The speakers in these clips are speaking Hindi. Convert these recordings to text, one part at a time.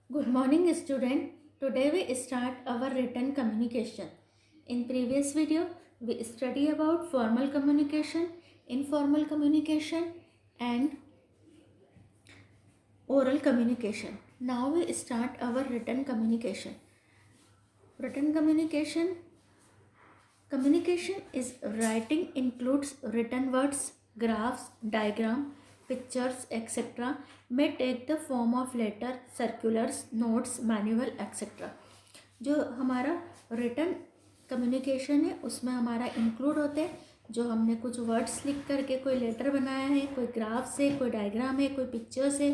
Good morning, student. Today we start our written communication. In previous video, we study about formal communication, informal communication, and oral communication. Now we start our written communication. Written communication is writing includes written words, graphs, diagram, pictures, etc. may take the form of letter, circulars, notes, manual, etc. जो हमारा रिटन कम्युनिकेशन है उसमें हमारा इंक्लूड होते हैं जो हमने कुछ वर्ड्स लिख करके कोई लेटर बनाया है, कोई ग्राफ्स है, कोई डायग्राम है, कोई पिक्चर्स है,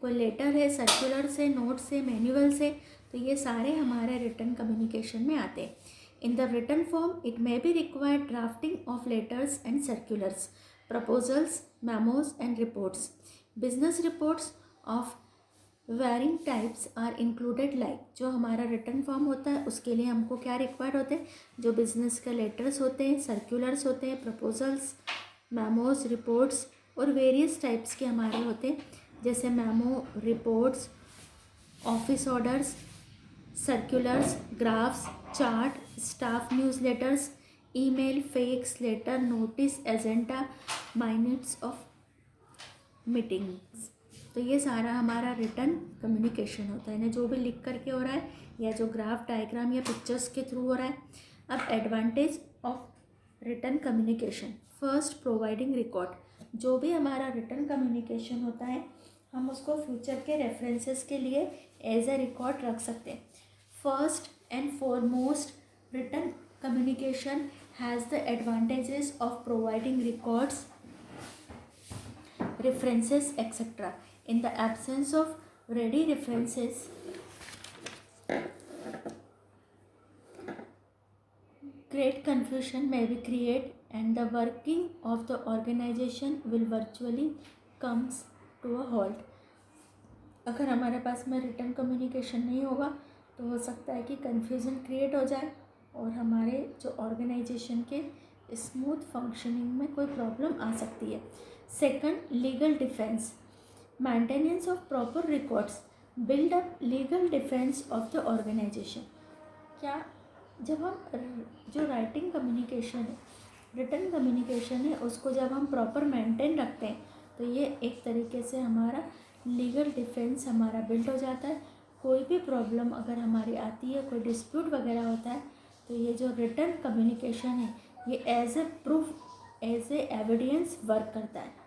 कोई लेटर है, सर्कुलर से, नोट से, मैनुअल से, तो ये सारे हमारे रिटन कम्युनिकेशन में आते हैं. In the written form it may be required drafting of letters and circulars, proposals, memos and reports. Business reports of varying types are included like. जो हमारा रिटर्न फॉर्म होता है उसके लिए हमको क्या रिक्वायर्ड होते हैं, जो बिजनेस के लेटर्स होते हैं, सर्कुलर्स होते हैं, प्रपोजल्स, मेमोज, रिपोर्ट्स और वेरियस टाइप्स के हमारे होते हैं, जैसे memo, reports, office orders, circulars, graphs, chart, staff newsletters, email, fax, letter, notice, agenda, minutes of meetings. तो ये सारा हमारा रिटन कम्युनिकेशन होता है ना, जो भी लिख करके हो रहा है या जो ग्राफ, डायग्राम या पिक्चर्स के थ्रू हो रहा है. अब advantage of written communication. First, providing record. जो भी हमारा रिटन कम्युनिकेशन होता है हम उसको फ्यूचर के रेफरेंसेस के लिए एज ए रिकॉर्ड रख सकते हैं. First and foremost, written communication has the advantages of providing records, references, etc. In the absence of ready references, great confusion may be created and the working of the organization will virtually comes to a halt. अगर हमारे पास में रिटन कम्युनिकेशन नहीं होगा तो हो सकता है कि कन्फ्यूज़न क्रिएट हो जाए और हमारे जो ऑर्गेनाइजेशन के स्मूथ फंक्शनिंग में कोई प्रॉब्लम आ सकती है. Second, legal defence. Maintenance of proper records build up legal defence of the organisation. क्या जब हम जो राइटिंग कम्युनिकेशन है, रिटन कम्युनिकेशन है, उसको जब हम प्रॉपर मेंटेन रखते हैं तो ये एक तरीके से हमारा लीगल डिफेंस हमारा बिल्ड हो जाता है. कोई भी प्रॉब्लम अगर हमारी आती है, कोई डिस्प्यूट वगैरह होता है, तो ये जो रिटन कम्युनिकेशन है ये as a proof, as a evidence work करता है.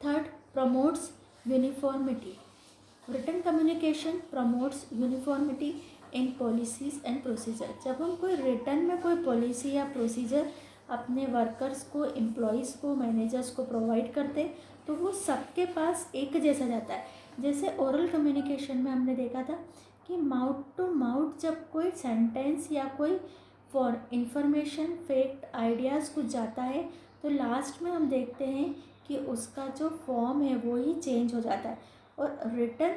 Third, promotes uniformity. Written communication promotes uniformity in policies and procedure. जब हम कोई रिटन में कोई पॉलिसी या प्रोसीजर अपने वर्कर्स को, एम्प्लॉयज़ को, मैनेजर्स को प्रोवाइड करते हैं तो वो सबके पास एक जैसा जाता है. जैसे ओरल कम्युनिकेशन में हमने देखा था कि माउथ टू माउथ जब कोई सेंटेंस या कोई फॉर इंफॉर्मेशन, फैक्ट, आइडियाज़ कुछ जाता है तो लास्ट में हम देखते हैं कि उसका जो फॉर्म है वो ही चेंज हो जाता है. और रिटन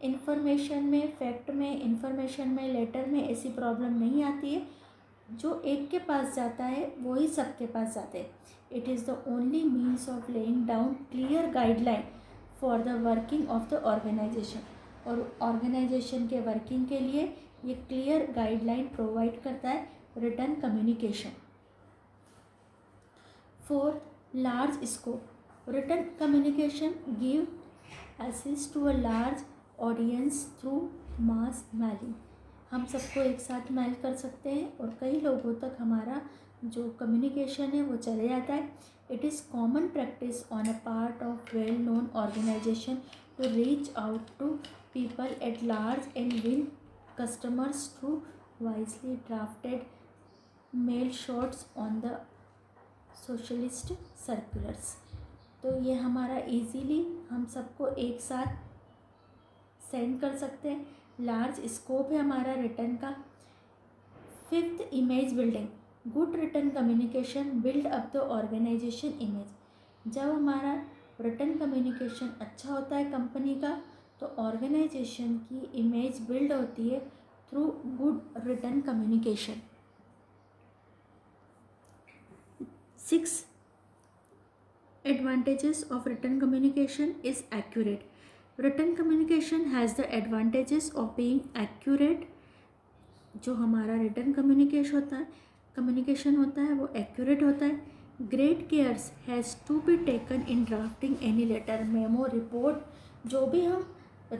इन्फॉर्मेशन में, फैक्ट में, इंफॉर्मेशन में, लेटर में ऐसी प्रॉब्लम नहीं आती है. जो एक के पास जाता है वो ही सबके पास जाते हैं. It is the only means of laying down clear guideline for the working of the organisation. और ऑर्गेनाइजेशन के वर्किंग के लिए ये क्लियर गाइडलाइन प्रोवाइड करता है written communication. Fourth, large scope. Written communication give access to a large audience through mass mailing. हम सबको एक साथ मेल कर सकते हैं और कई लोगों तक हमारा जो कम्युनिकेशन है वो चले जाता है. It is common practice on a part of well known organisation to reach out to people at large and win customers through wisely drafted mail shots on the socialist circulars. तो ये हमारा इजीली हम सबको एक साथ सेंड कर सकते हैं. लार्ज स्कोप है हमारा रिटर्न का. Fifth, image building. Good written communication build up the organisation image. जब हमारा रिटर्न कम्युनिकेशन अच्छा होता है कंपनी का तो ऑर्गेनाइजेशन की इमेज बिल्ड होती है through good written communication. 6, advantages of written communication is accurate. Written communication has the advantages of being accurate. जो हमारा रिटन कम्युनिकेशन होता है वो एक्यूरेट होता है। Great cares has to be taken in drafting any letter, memo, report. जो भी हम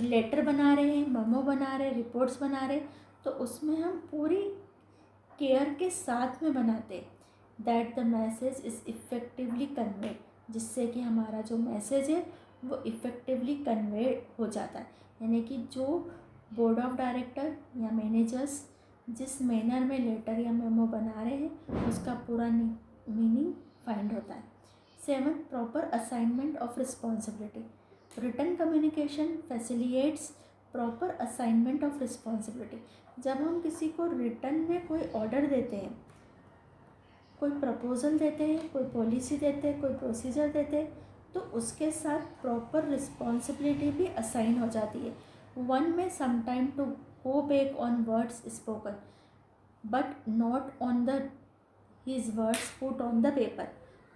लेटर बना रहे हैं, मेमो बना रहे हैं, रिपोर्ट्स बना रहे हैं, तो उसमें हम पूरी केयर के साथ में बनाते that the message is effectively conveyed, जिससे कि हमारा जो मैसेज है वो इफ़ेक्टिवली कन्वे हो जाता है। यानी कि जो बोर्ड ऑफ डायरेक्टर या मैनेजर्स जिस मैनर में लेटर या मेमो बना रहे हैं उसका पूरा मीनिंग फाइंड होता है। 7, proper assignment of responsibility. Written communication facilitates proper assignment of responsibility. जब हम किसी को रिटन में कोई ऑर्डर देते हैं, कोई प्रपोजल देते हैं, कोई पॉलिसी देते हैं, कोई प्रोसीजर देते हैं, तो उसके साथ प्रॉपर रिस्पॉन्सिबिलिटी भी असाइन हो जाती है। One may sometime to go back on words spoken but not on the his words put on the paper.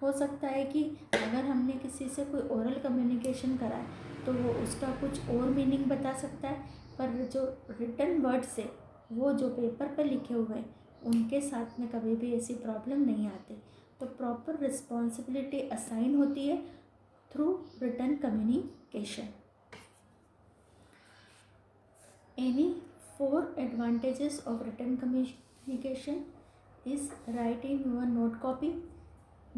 हो सकता है कि अगर हमने किसी से कोई ओरल कम्युनिकेशन करा है तो वो उसका कुछ और मीनिंग बता सकता है, पर जो रिटन वर्ड्स है वो जो पेपर पर लिखे हुए हैं उनके साथ में कभी भी ऐसी प्रॉब्लम नहीं आती। तो प्रॉपर रिस्पॉन्सिबिलिटी असाइन होती है through written communication. Any 4 advantages of written communication is write in your note copy.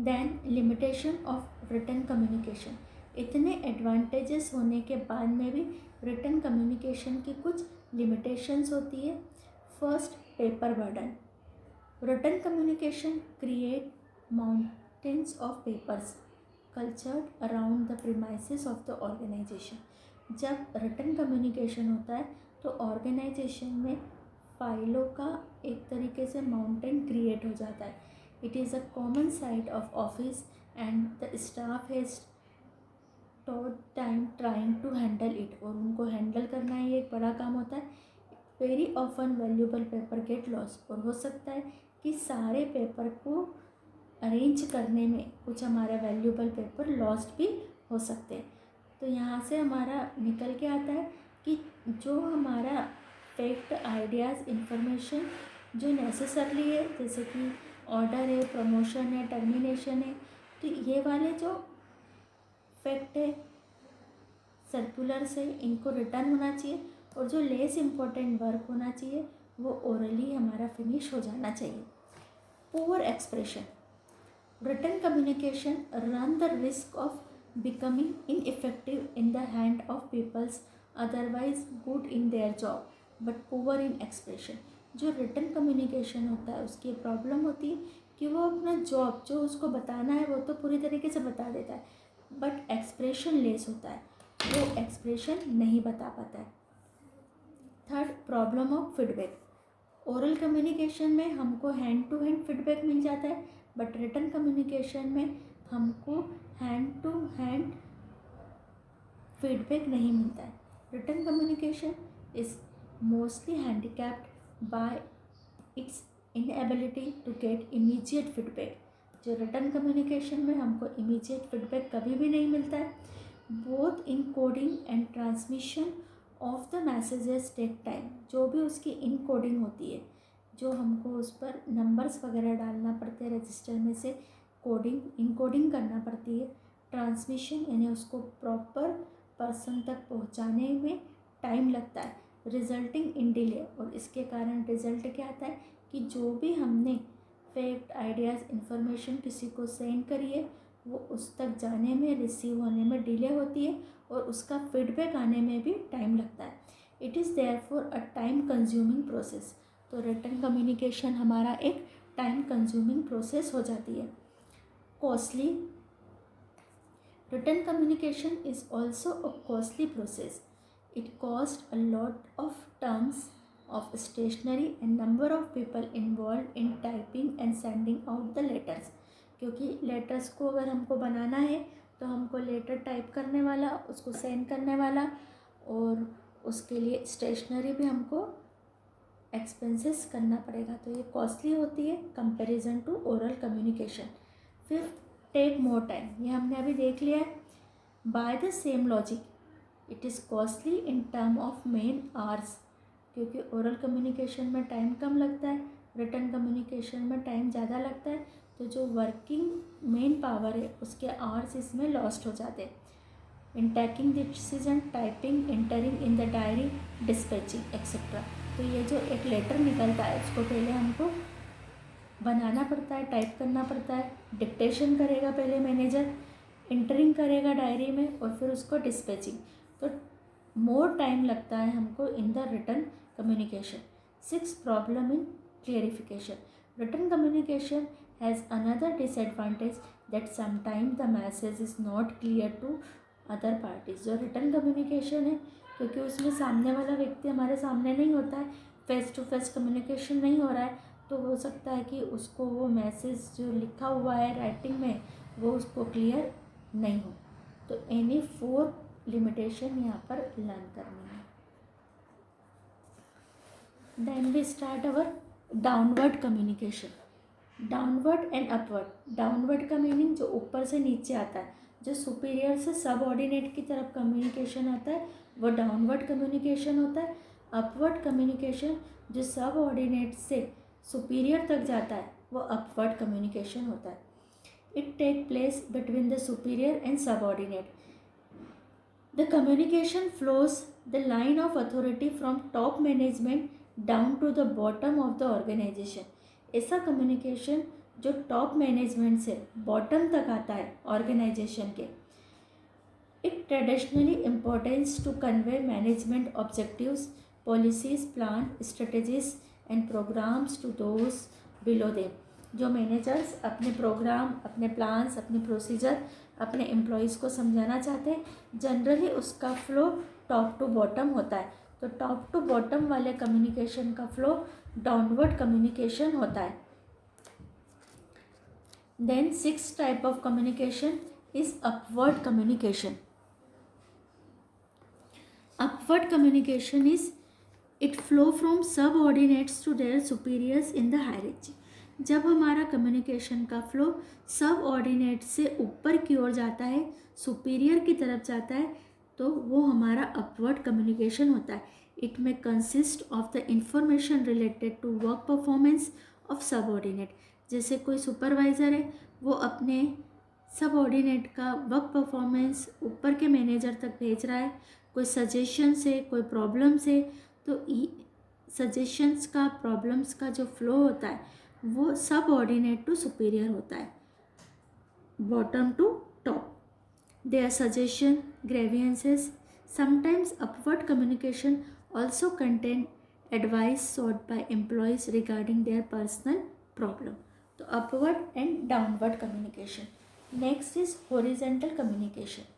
Then limitation of written communication. इतने एडवांटेजेस होने के बाद में भी रिटन कम्युनिकेशन की कुछ लिमिटेशंस होती है। First, paper burden. Written communication create mountains of papers cultured around the premises of the organisation. जब रिटन कम्युनिकेशन होता है तो ऑर्गेनाइजेशन में फाइलों का एक तरीके से माउंटेन क्रिएट हो जाता है। It is a common sight of office and the staff has taught time trying to handle it, और उनको हैंडल करना ही एक बड़ा काम होता है। Very often valuable paper get loss, और हो सकता है कि सारे पेपर को अरेंज करने में कुछ हमारे वैल्यूबल पेपर लॉस्ट भी हो सकते हैं। तो यहाँ से हमारा निकल के आता है कि जो हमारा फैक्ट, आइडियाज़, इंफॉर्मेशन जो नेसेसरली है, जैसे कि ऑर्डर है, प्रमोशन है, टर्मिनेशन है, तो ये वाले जो फैक्ट है, सर्कुलर्स है, इनको रिटर्न होना चाहिए, और जो लेस इम्पोर्टेंट वर्क होना चाहिए वो ओरली हमारा फिनिश हो जाना चाहिए। Poor expression. Written communication run the risk of becoming ineffective in the hand of people's otherwise good in their job but poor in expression। जो रिटन कम्युनिकेशन होता है उसकी प्रॉब्लम होती है कि वो अपना जॉब जो उसको बताना है वो तो पूरी तरीके से बता देता है, बट एक्सप्रेशन लेस होता है, वो एक्सप्रेशन नहीं बता पाता है। Third, problem of feedback. Oral communication में हमको हैंड टू हैंड फीडबैक मिल जाता है, बट रिटन कम्युनिकेशन में हमको हैंड टू हैंड फीडबैक नहीं मिलता है। Written communication is mostly handicapped by its inability to get immediate feedback. जो रिटन कम्युनिकेशन में हमको इमीडिएट फीडबैक कभी भी नहीं मिलता है। Both encoding and transmission of the messages take time. जो भी उसकी इन कोडिंग होती है, जो हमको उस पर नंबर्स वगैरह डालना पड़ते हैं रजिस्टर में से, कोडिंग इनकोडिंग करना पड़ती है। ट्रांसमिशन यानी उसको प्रॉपर पर्सन तक पहुंचाने में टाइम लगता है, रिजल्टिंग इन डिले। और इसके कारण रिजल्ट क्या आता है कि जो भी हमने फैक्ट, आइडियाज़, इंफॉर्मेशन किसी को सेंड करी है वो उस तक जाने में, रिसीव होने में डिले होती है, और उसका फीडबैक आने में भी टाइम लगता है। It is therefore a time consuming process. तो रिटन कम्युनिकेशन हमारा एक टाइम कंज्यूमिंग प्रोसेस हो जाती है। Costly. Written communication is also a costly process. It costs a lot of terms of stationery and number of people involved in typing and sending out the letters। क्योंकि लेटर्स को अगर हमको बनाना है तो हमको लेटर टाइप करने वाला, उसको सेंड करने वाला, और उसके लिए स्टेशनरी भी हमको एक्सपेंसेस करना पड़ेगा। तो ये कॉस्टली होती है comparison to oral communication. Fifth, take more time. ये हमने अभी देख लिया है। By the same logic, it is costly in term of man hours, क्योंकि ओरल कम्युनिकेशन में टाइम कम लगता है, रिटन कम्युनिकेशन में टाइम ज़्यादा लगता है, तो जो वर्किंग मेन पावर है उसके आवर्स इसमें लॉस्ट हो जाते हैं। In taking decision, typing, entering in the diary, dispatching etcetera. तो ये जो एक लेटर निकलता है उसको पहले हमको बनाना पड़ता है, टाइप करना पड़ता है, डिक्टेशन करेगा पहले मैनेजर, एंटरिंग करेगा डायरी में, और फिर उसको डिस्पैचिंग। तो मोर टाइम लगता है हमको in the written communication. 6 problem in clarification. Written communication has another disadvantage that sometime the message is not clear to other parties. जो रिटन कम्युनिकेशन है, क्योंकि उसमें सामने वाला व्यक्ति हमारे सामने नहीं होता है, फेस टू फेस कम्युनिकेशन नहीं हो रहा है, तो हो सकता है कि उसको वो मैसेज जो लिखा हुआ है राइटिंग में वो उसको क्लियर नहीं हो। तो एनी 4 लिमिटेशन यहाँ पर लर्न करनी है। Then we start our downward communication. Downward and upward. Downward का मीनिंग जो ऊपर से नीचे आता है, जो सुपीरियर से सबऑर्डिनेट की तरफ कम्युनिकेशन आता है वो डाउनवर्ड कम्युनिकेशन होता है। अपवर्ड कम्युनिकेशन जो सबऑर्डिनेट से सुपीरियर तक जाता है वो अपवर्ड कम्युनिकेशन होता है। It take place between the superior and subordinate. The communication flows the line of authority from top management down to the bottom of the organization. ऐसा कम्युनिकेशन जो टॉप मैनेजमेंट से बॉटम तक आता है ऑर्गेनाइजेशन के। It traditionally importance to convey management objectives, policies, plan, strategies and programmes to those below them. जो मैनेजर्स अपने प्रोग्राम, अपने प्लान्स, अपने प्रोसीजर अपने एम्प्लॉयज़ को समझाना चाहते हैं, जनरली उसका फ्लो टॉप टू बॉटम होता है। तो टॉप टू बॉटम वाले कम्युनिकेशन का फ्लो डाउनवर्ड कम्युनिकेशन होता है। Then 6th type of communication is upward communication. Upward communication is it flow from subordinates to their superiors in the hierarchy. जब हमारा कम्युनिकेशन का फ्लो सब ऑर्डिनेट से ऊपर की ओर जाता है, सुपीरियर की तरफ जाता है, तो वो हमारा अपवर्ड कम्युनिकेशन होता है। इट में consist of the information related to work performance of subordinate. जैसे कोई सुपरवाइज़र है, वो अपने सब ऑर्डिनेट का वर्क परफॉर्मेंस ऊपर के मैनेजर तक भेज रहा है, कोई सजेशन से, कोई प्रॉब्लम से, तो सजेशंस का, प्रॉब्लम्स का जो फ्लो होता है वो सब ऑर्डिनेट टू सुपीरियर होता है, bottom to top. Their suggestion, grievances. Sometimes upward communication also contain advice sought by employees regarding their personal problem. तो upward and downward communication. Next is horizontal communication.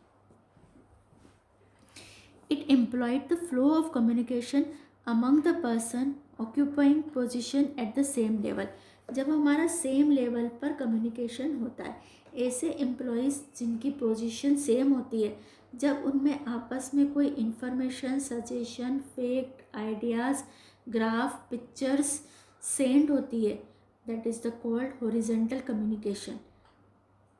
It employed the flow of communication among the person occupying position at the same level. जब हमारा सेम लेवल पर कम्युनिकेशन होता है, ऐसे एम्प्लॉयज़ जिनकी पोजीशन सेम होती है, जब उनमें आपस में कोई information, suggestion, fact, ideas, graph, pictures send होती है, that is the called horizontal communication.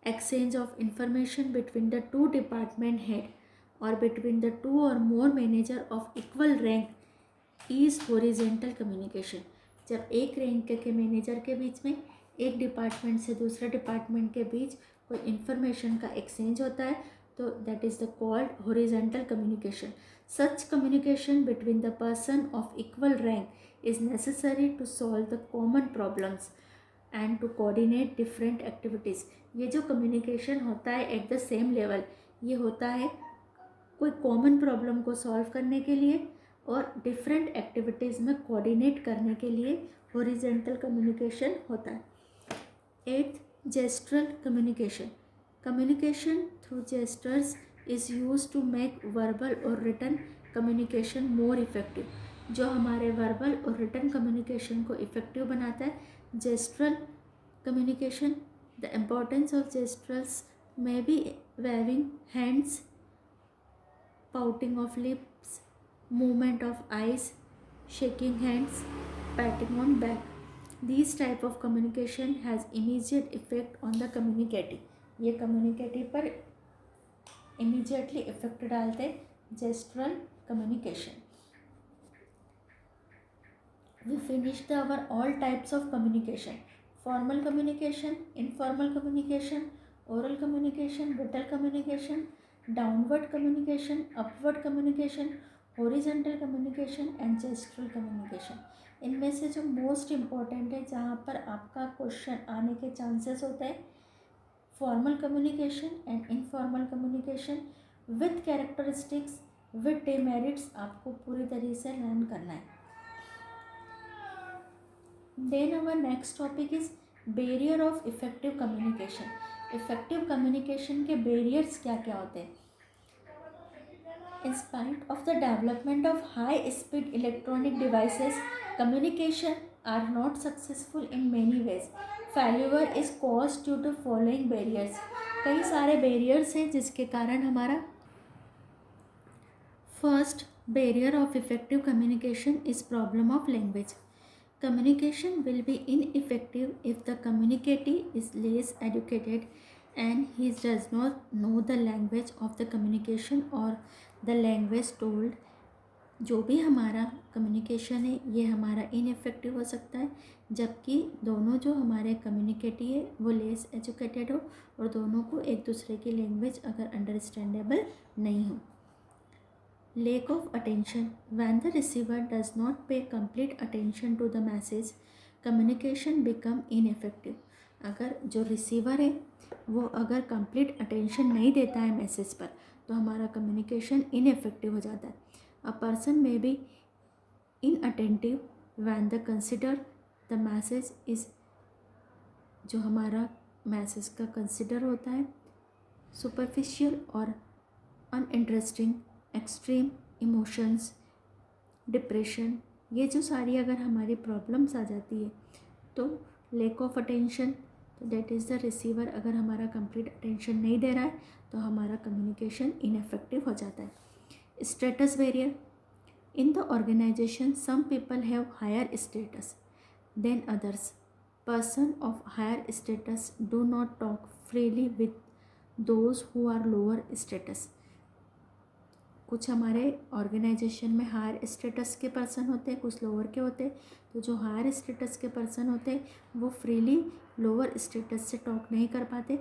Exchange of information between the 2 department head or between the 2 or more manager of equal rank is horizontal communication. जब एक रैंक के मैनेजर के बीच में एक डिपार्टमेंट से दूसरे डिपार्टमेंट के बीच कोई इन्फॉर्मेशन का एक्सचेंज होता है, तो that is the called horizontal communication. Such communication between the person of equal rank is necessary to solve the common problems and to coordinate different activities. ये जो कम्युनिकेशन होता है एट द सेम लेवल, ये होता है कोई कॉमन प्रॉब्लम को सॉल्व करने के लिए और डिफरेंट एक्टिविटीज़ में कोऑर्डिनेट करने के लिए हॉरिजॉन्टल कम्युनिकेशन होता है। 8th, gestural communication. Communication through gestures is used to make verbal और रिटन कम्युनिकेशन मोर इफ़ेक्टिव। जो हमारे वर्बल और रिटन कम्युनिकेशन को इफ़ेक्टिव बनाता है, gestural communication. The importance of gestures may be waving hands, pouting of lips, movement of eyes, shaking hands, patting on back. These type of communication has immediate effect on the communicating. ये communicating पर immediately effect डालते gestural communication. We finished our all types of communication: formal communication, informal communication, oral communication, written communication, downward communication, upward communication, horizontal communication and gestural communication. इनमें से जो मोस्ट इम्पॉर्टेंट है, जहाँ पर आपका क्वेश्चन आने के चांसेस होते हैं, formal communication and informal communication with characteristics, with demerits, आपको पूरी तरीके से लर्न करना है. Then our next topic is barrier of effective communication. Effective communication के barriers क्या क्या होते हैं? In spite of the development of high-speed electronic devices, communication are not successful in many ways. Failure is caused due to following barriers. कई सारे barriers हैं जिसके कारण हमारा first barrier of effective communication is problem of language. Communication will be ineffective if the communicatee is less educated and he does not know the language of the communication or the language told. जो भी हमारा कम्युनिकेशन है ये हमारा इनफेक्टिव हो सकता है जबकि दोनों जो हमारे कम्युनिकेटी है वो लेस एजुकेटेड हो और दोनों को एक दूसरे की लैंग्वेज अगर अंडरस्टैंडेबल नहीं हो. Lack of attention. When the receiver does not pay complete attention to the message, communication become ineffective. अगर जो रिसीवर है वो अगर कंप्लीट अटेंशन नहीं देता है मैसेज पर तो हमारा कम्युनिकेशन इनएफेक्टिव हो जाता है. A person may be inattentive when the consider the message is, जो हमारा मैसेज का कंसिडर होता है सुपरफिशियल और अनइंटरेस्टिंग, एक्सट्रीम इमोशंस, डिप्रेशन, ये जो सारी अगर हमारी प्रॉब्लम्स आ जाती है तो लैक ऑफ अटेंशन, तो दैट इज़ द रिसीवर अगर हमारा कंप्लीट अटेंशन नहीं दे रहा है तो हमारा कम्युनिकेशन इनएफेक्टिव हो जाता है. Status barrier. In the organisation some people have higher status than others. Person of higher status do not talk freely with those who are lower status. कुछ हमारे ऑर्गेनाइजेशन में हायर स्टेटस के पर्सन होते हैं, कुछ लोअर के होते हैं. तो जो हायर स्टेटस के पर्सन होते हैं वो फ्रीली लोअर स्टेटस से टॉक नहीं कर पाते.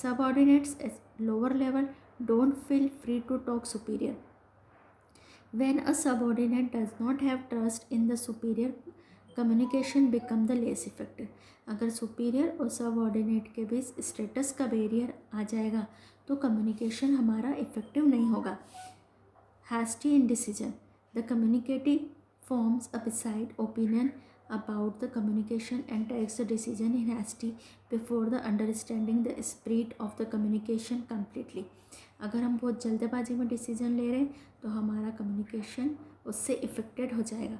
Subordinates at lower level don't feel free to talk superior. When a subordinate does not have trust in the superior, communication become the less effective. अगर सुपीरियर और सबऑर्डिनेट के बीच स्टेटस का बैरियर आ जाएगा तो कम्युनिकेशन हमारा इफेक्टिव नहीं होगा. Hasty indecision. The communicatee forms a beside opinion about the communication and takes the decision in hasty before the understanding the spirit of the communication completely. अगर हम बहुत जल्दबाजी में डिसीजन ले रहे हैं तो हमारा कम्युनिकेशन उससे इफेक्टेड हो जाएगा.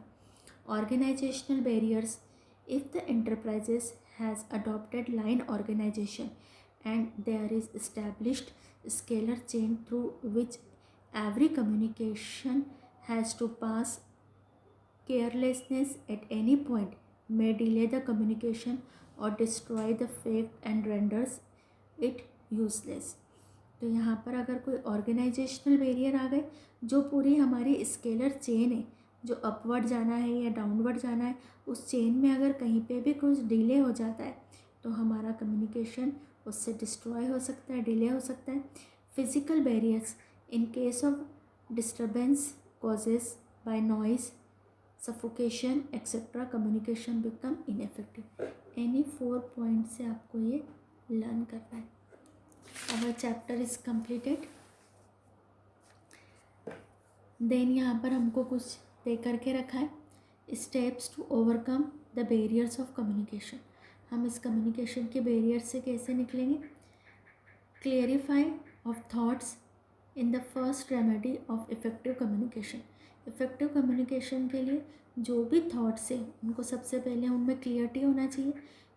Organisational barriers. If the enterprises has adopted line organisation and there is established scalar chain through which every communication has to pass, carelessness at any point may delay the communication or destroy the fact and renders it useless. तो यहाँ पर अगर कोई ऑर्गेनाइजेशनल बैरियर आ गए, जो पूरी हमारी स्केलर चेन है, जो अपवर्ड जाना है या डाउनवर्ड जाना है, उस चेन में अगर कहीं पे भी कुछ डिले हो जाता है तो हमारा कम्युनिकेशन उससे डिस्ट्रॉय हो सकता है, डिले हो सकता है. Physical barriers. In case of disturbance causes by noise, suffocation, etc., communication become ineffective. Any 4 points से आपको ये learn करना है. Our chapter is completed. Then यहाँ पर हमको कुछ दे करके रखा है. Steps to overcome the barriers of communication. हम इस communication के barrier से कैसे निकलेंगे? Clarify of thoughts in the first remedy of effective communication. Effective communication के लिए जो भी थाट्स हैं उनको सबसे पहले उनमें क्लियरिटी होना चाहिए.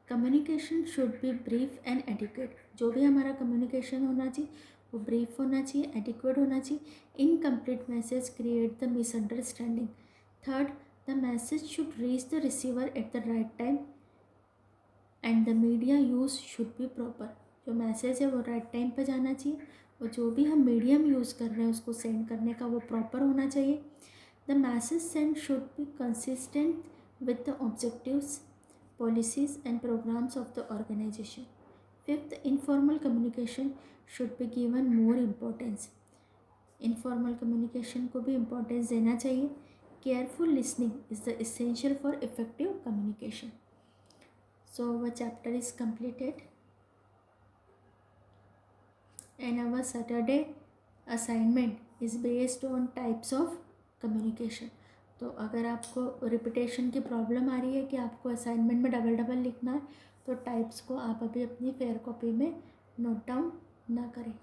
Communication should be brief and adequate. जो भी हमारा कम्युनिकेशन होना चाहिए वो ब्रीफ होना चाहिए, एडिक्वेट होना चाहिए. Incomplete message create the misunderstanding. Third, the message should reach the receiver at the right time and the media use should be proper. जो मैसेज है वो राइट टाइम पर जाना चाहिए और जो भी हम मीडियम यूज़ कर रहे हैं उसको सेंड करने का वो प्रॉपर होना चाहिए. The message send should be consistent with the objectives, policies and programs of the organization. Fifth, informal communication should be given more importance. Informal communication को भी importance देना चाहिए. Careful listening is the essential for effective communication. So our chapter is completed and our Saturday assignment is based on types of communication. तो अगर आपको रिपीटेशन की प्रॉब्लम आ रही है कि आपको असाइनमेंट में डबल डबल लिखना है तो टाइप्स को आप अभी अपनी फेयर कॉपी में नोट डाउन ना करें.